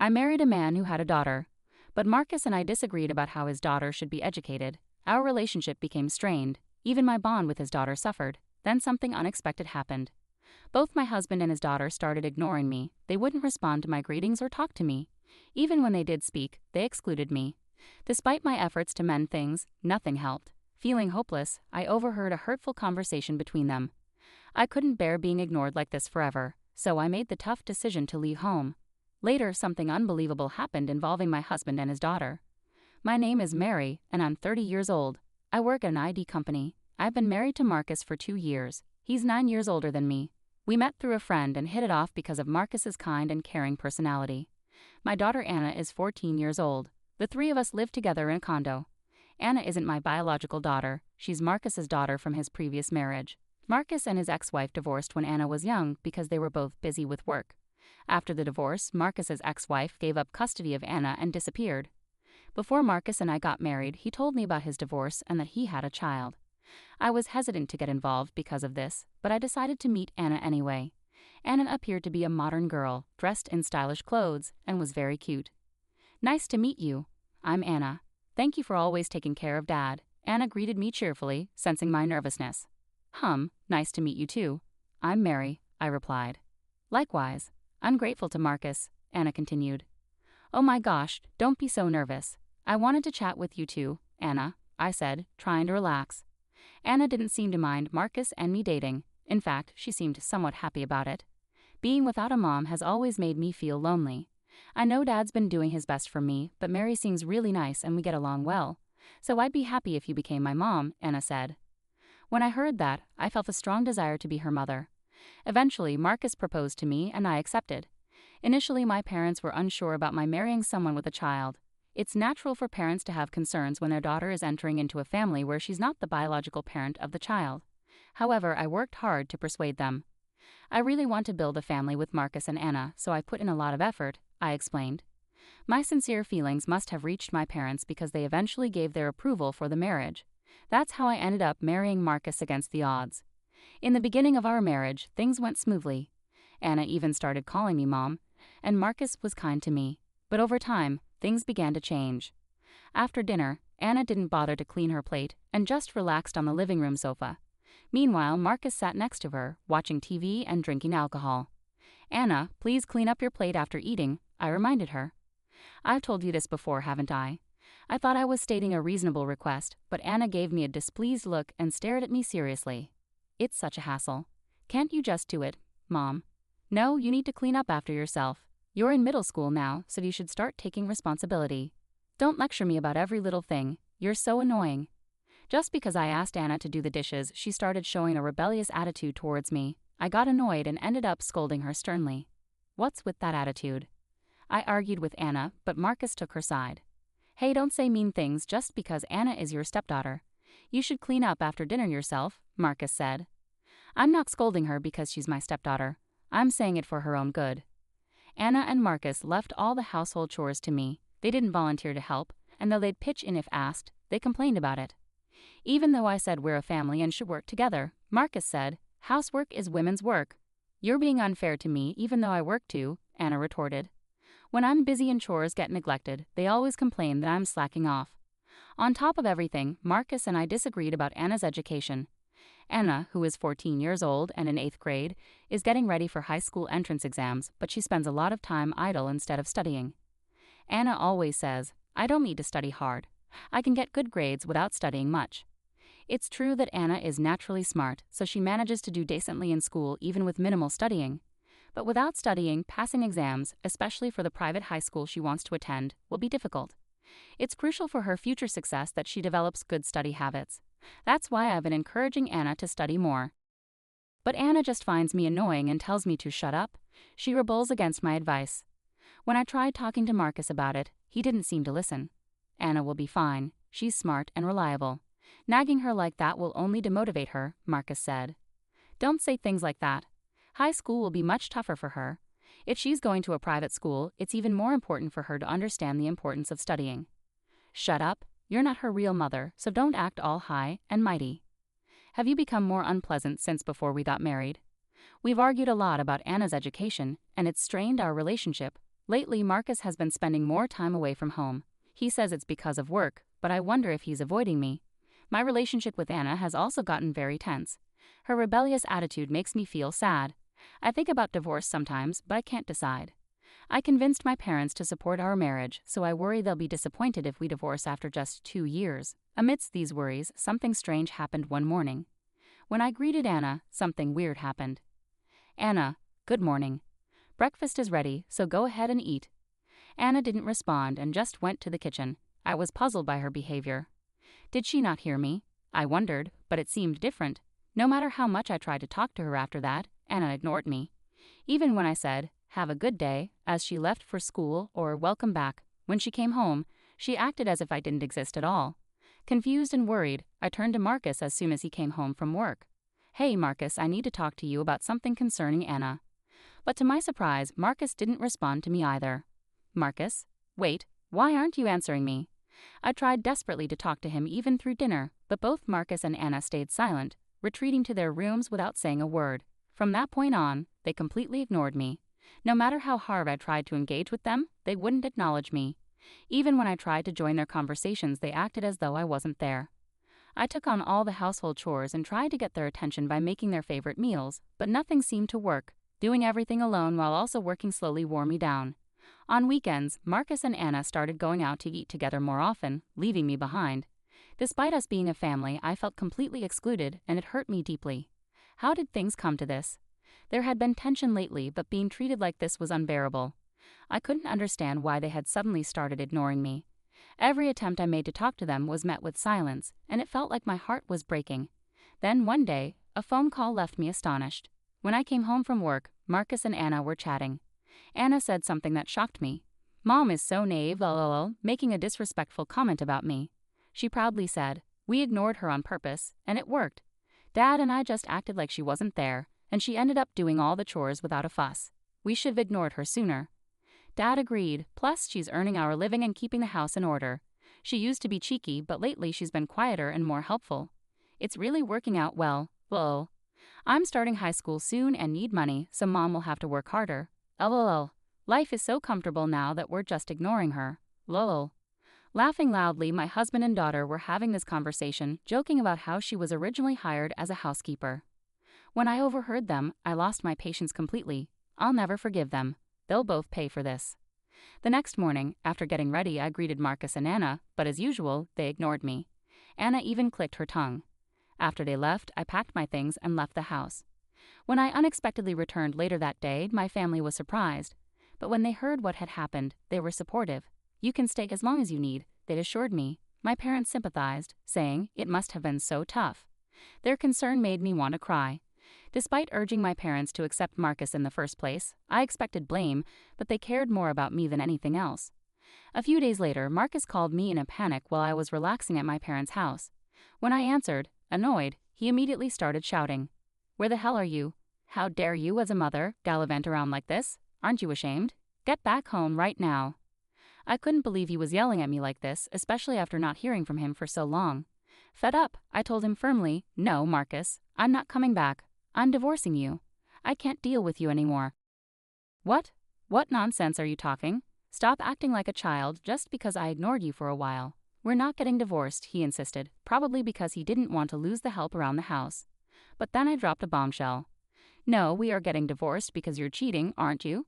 I married a man who had a daughter, but Marcus and I disagreed about how his daughter should be educated. Our relationship became strained. Even my bond with his daughter suffered. Then something unexpected happened. Both my husband and his daughter started ignoring me. They wouldn't respond to my greetings or talk to me. Even when they did speak, they excluded me. Despite my efforts to mend things, nothing helped. Feeling hopeless, I overheard a hurtful conversation between them. I couldn't bear being ignored like this forever, so I made the tough decision to leave home. Later, something unbelievable happened involving my husband and his daughter. My name is Mary, and I'm 30 years old. I work at an ID company. I've been married to Marcus for 2 years. He's 9 years older than me. We met through a friend and hit it off because of Marcus's kind and caring personality. My daughter Anna is 14 years old. The three of us live together in a condo. Anna isn't my biological daughter. She's Marcus's daughter from his previous marriage. Marcus and his ex-wife divorced when Anna was young because they were both busy with work. After the divorce, Marcus's ex-wife gave up custody of Anna and disappeared. Before Marcus and I got married, he told me about his divorce and that he had a child. I was hesitant to get involved because of this, but I decided to meet Anna anyway. Anna appeared to be a modern girl, dressed in stylish clothes, and was very cute. "Nice to meet you. I'm Anna. Thank you for always taking care of Dad." Anna greeted me cheerfully, sensing my nervousness. Nice to meet you too. I'm Mary," I replied. "Likewise. I'm grateful to Marcus," Anna continued. "Oh my gosh, don't be so nervous. I wanted to chat with you too, Anna," I said, trying to relax. Anna didn't seem to mind Marcus and me dating. In fact, she seemed somewhat happy about it. Being without a mom has always made me feel lonely. I know Dad's been doing his best for me, but Mary seems really nice and we get along well. So I'd be happy if you became my mom, Anna said. When I heard that, I felt a strong desire to be her mother. Eventually, Marcus proposed to me and I accepted. Initially, my parents were unsure about my marrying someone with a child. It's natural for parents to have concerns when their daughter is entering into a family where she's not the biological parent of the child. However, I worked hard to persuade them. "I really want to build a family with Marcus and Anna, so I put in a lot of effort," I explained. My sincere feelings must have reached my parents because they eventually gave their approval for the marriage. That's how I ended up marrying Marcus against the odds. In the beginning of our marriage, things went smoothly. Anna even started calling me Mom, and Marcus was kind to me. But over time, things began to change. After dinner, Anna didn't bother to clean her plate and just relaxed on the living room sofa. Meanwhile, Marcus sat next to her, watching TV and drinking alcohol. "Anna, please clean up your plate after eating," I reminded her. "I've told you this before, haven't I?" I thought I was stating a reasonable request, but Anna gave me a displeased look and stared at me seriously. "It's such a hassle. Can't you just do it, Mom?" "No, you need to clean up after yourself. You're in middle school now, so you should start taking responsibility. Don't lecture me about every little thing. You're so annoying." Just because I asked Anna to do the dishes, she started showing a rebellious attitude towards me. I got annoyed and ended up scolding her sternly. "What's with that attitude?" I argued with Anna, but Marcus took her side. "Hey, don't say mean things just because Anna is your stepdaughter. You should clean up after dinner yourself," Marcus said. "I'm not scolding her because she's my stepdaughter. I'm saying it for her own good." Anna and Marcus left all the household chores to me. They didn't volunteer to help, and though they'd pitch in if asked, they complained about it. Even though I said we're a family and should work together, Marcus said, "Housework is women's work." "You're being unfair to me even though I work too," Anna retorted. "When I'm busy and chores get neglected, they always complain that I'm slacking off." On top of everything, Marcus and I disagreed about Anna's education. Anna, who is 14 years old and in 8th grade, is getting ready for high school entrance exams, but she spends a lot of time idle instead of studying. Anna always says, "I don't need to study hard. I can get good grades without studying much." It's true that Anna is naturally smart, so she manages to do decently in school even with minimal studying. But without studying, passing exams, especially for the private high school she wants to attend, will be difficult. It's crucial for her future success that she develops good study habits. That's why I've been encouraging Anna to study more. But Anna just finds me annoying and tells me to shut up. She rebels against my advice. When I tried talking to Marcus about it, he didn't seem to listen. "Anna will be fine. She's smart and reliable. Nagging her like that will only demotivate her," Marcus said. "Don't say things like that. High school will be much tougher for her. If she's going to a private school, it's even more important for her to understand the importance of studying." "Shut up. You're not her real mother, so don't act all high and mighty." "Have you become more unpleasant since before we got married?" "We've argued a lot about Anna's education, and it's strained our relationship. Lately, Marcus has been spending more time away from home. He says it's because of work, but I wonder if he's avoiding me. My relationship with Anna has also gotten very tense. Her rebellious attitude makes me feel sad. I think about divorce sometimes, but I can't decide. I convinced my parents to support our marriage, so I worry they'll be disappointed if we divorce after just 2 years. Amidst these worries, something strange happened one morning. When I greeted Anna, something weird happened. "Anna, good morning. Breakfast is ready, so go ahead and eat." Anna didn't respond and just went to the kitchen. I was puzzled by her behavior. Did she not hear me? I wondered, but it seemed different. No matter how much I tried to talk to her after that, Anna ignored me. Even when I said, "Have a good day," as she left for school, or "Welcome back," when she came home, she acted as if I didn't exist at all. Confused and worried, I turned to Marcus as soon as he came home from work. "Hey Marcus, I need to talk to you about something concerning Anna." But to my surprise, Marcus didn't respond to me either. "Marcus? Wait, why aren't you answering me?" I tried desperately to talk to him even through dinner, but both Marcus and Anna stayed silent, retreating to their rooms without saying a word. From that point on, they completely ignored me. No matter how hard I tried to engage with them, they wouldn't acknowledge me. Even when I tried to join their conversations, they acted as though I wasn't there. I took on all the household chores and tried to get their attention by making their favorite meals, but nothing seemed to work. Doing everything alone while also working slowly wore me down. On weekends, Marcus and Anna started going out to eat together more often, leaving me behind. Despite us being a family, I felt completely excluded, and it hurt me deeply. How did things come to this? There had been tension lately, but being treated like this was unbearable. I couldn't understand why they had suddenly started ignoring me. Every attempt I made to talk to them was met with silence, and it felt like my heart was breaking. Then one day, a phone call left me astonished. When I came home from work, Marcus and Anna were chatting. Anna said something that shocked me. "Mom is so naive, lol," making a disrespectful comment about me. She proudly said, "We ignored her on purpose, and it worked. Dad and I just acted like she wasn't there, and she ended up doing all the chores without a fuss. We should have ignored her sooner." Dad agreed, plus she's earning our living and keeping the house in order. She used to be cheeky, but lately she's been quieter and more helpful. It's really working out well, lol. I'm starting high school soon and need money, so Mom will have to work harder. LOL. Life is so comfortable now that we're just ignoring her. LOL. Laughing loudly, my husband and daughter were having this conversation, joking about how she was originally hired as a housekeeper. When I overheard them, I lost my patience completely. I'll never forgive them. They'll both pay for this. The next morning, after getting ready, I greeted Marcus and Anna, but as usual, they ignored me. Anna even clicked her tongue. After they left, I packed my things and left the house. When I unexpectedly returned later that day, my family was surprised. But when they heard what had happened, they were supportive. "You can stay as long as you need," they assured me. My parents sympathized, saying it must have been so tough. Their concern made me want to cry. Despite urging my parents to accept Marcus in the first place, I expected blame, but they cared more about me than anything else. A few days later, Marcus called me in a panic while I was relaxing at my parents' house. When I answered, annoyed, he immediately started shouting, "Where the hell are you? How dare you, as a mother, gallivant around like this? Aren't you ashamed? Get back home right now." I couldn't believe he was yelling at me like this, especially after not hearing from him for so long. Fed up, I told him firmly, "No, Marcus, I'm not coming back. I'm divorcing you. I can't deal with you anymore." "What? What nonsense are you talking? Stop acting like a child just because I ignored you for a while. We're not getting divorced," he insisted, probably because he didn't want to lose the help around the house. But then I dropped a bombshell. "No, we are getting divorced because you're cheating, aren't you?"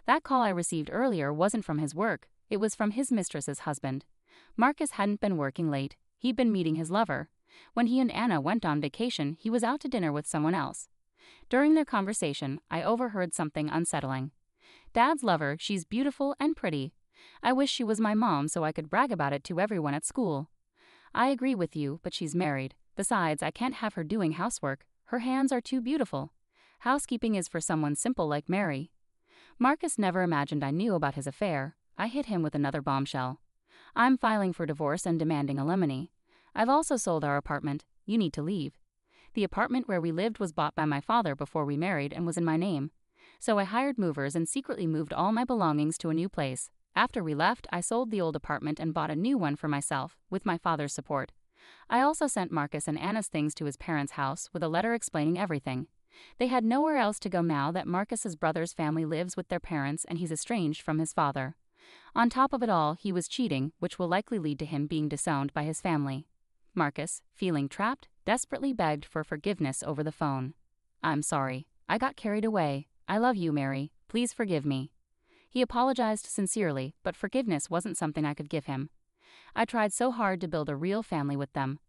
That call I received earlier wasn't from his work, it was from his mistress's husband. Marcus hadn't been working late, he'd been meeting his lover. When he and Anna went on vacation, he was out to dinner with someone else. During their conversation, I overheard something unsettling. "Dad's lover, she's beautiful and pretty. I wish she was my mom so I could brag about it to everyone at school." "I agree with you, but she's married. Besides, I can't have her doing housework. Her hands are too beautiful. Housekeeping is for someone simple like Mary." Marcus never imagined I knew about his affair. I hit him with another bombshell. "I'm filing for divorce and demanding alimony. I've also sold our apartment. You need to leave." The apartment where we lived was bought by my father before we married and was in my name. So I hired movers and secretly moved all my belongings to a new place. After we left, I sold the old apartment and bought a new one for myself, with my father's support. I also sent Marcus and Anna's things to his parents' house with a letter explaining everything. They had nowhere else to go now that Marcus's brother's family lives with their parents and he's estranged from his father. On top of it all, he was cheating, which will likely lead to him being disowned by his family. Marcus, feeling trapped, desperately begged for forgiveness over the phone. "I'm sorry. I got carried away. I love you, Mary. Please forgive me." He apologized sincerely, but forgiveness wasn't something I could give him. I tried so hard to build a real family with them.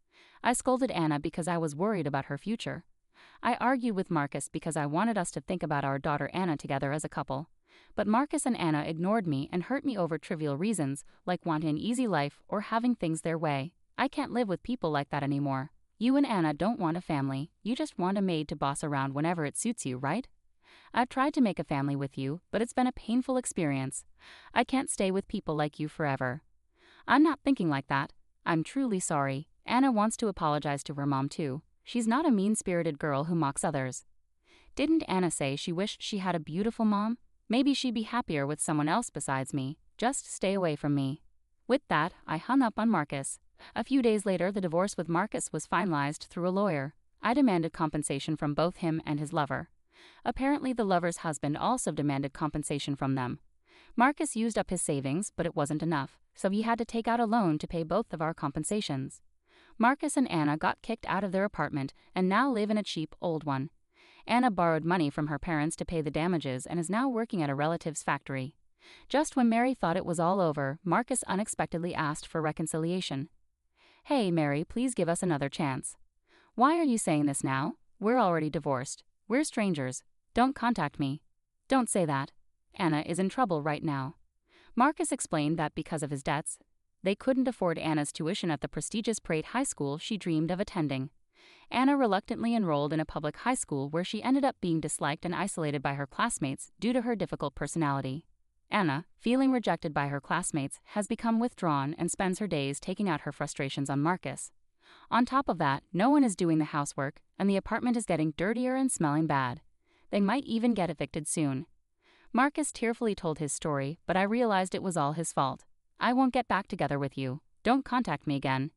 I scolded Anna because I was worried about her future. I argued with Marcus because I wanted us to think about our daughter Anna together as a couple. But Marcus and Anna ignored me and hurt me over trivial reasons, like wanting an easy life or having things their way. I can't live with people like that anymore. You and Anna don't want a family, you just want a maid to boss around whenever it suits you, right? I've tried to make a family with you, but it's been a painful experience. I can't stay with people like you forever. I'm not thinking like that. I'm truly sorry. Anna wants to apologize to her mom too. She's not a mean-spirited girl who mocks others. Didn't Anna say she wished she had a beautiful mom? Maybe she'd be happier with someone else besides me. Just stay away from me. With that, I hung up on Marcus. A few days later, the divorce with Marcus was finalized through a lawyer. I demanded compensation from both him and his lover. Apparently, the lover's husband also demanded compensation from them. Marcus used up his savings, but it wasn't enough, so he had to take out a loan to pay both of our compensations. Marcus and Anna got kicked out of their apartment and now live in a cheap, old one. Anna borrowed money from her parents to pay the damages and is now working at a relative's factory. Just when Mary thought it was all over, Marcus unexpectedly asked for reconciliation. "Hey, Mary, please give us another chance." "Why are you saying this now? We're already divorced. We're strangers. Don't contact me." "Don't say that. Anna is in trouble right now." Marcus explained that because of his debts, they couldn't afford Anna's tuition at the prestigious Pratt high school she dreamed of attending. Anna reluctantly enrolled in a public high school where she ended up being disliked and isolated by her classmates due to her difficult personality. Anna, feeling rejected by her classmates, has become withdrawn and spends her days taking out her frustrations on Marcus. On top of that, no one is doing the housework, and the apartment is getting dirtier and smelling bad. They might even get evicted soon. Marcus tearfully told his story, but I realized it was all his fault. "I won't get back together with you. Don't contact me again."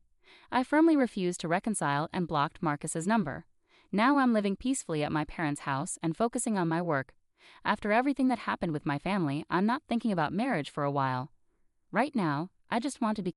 I firmly refused to reconcile and blocked Marcus's number. Now I'm living peacefully at my parents' house and focusing on my work. After everything that happened with my family, I'm not thinking about marriage for a while. Right now, I just want to be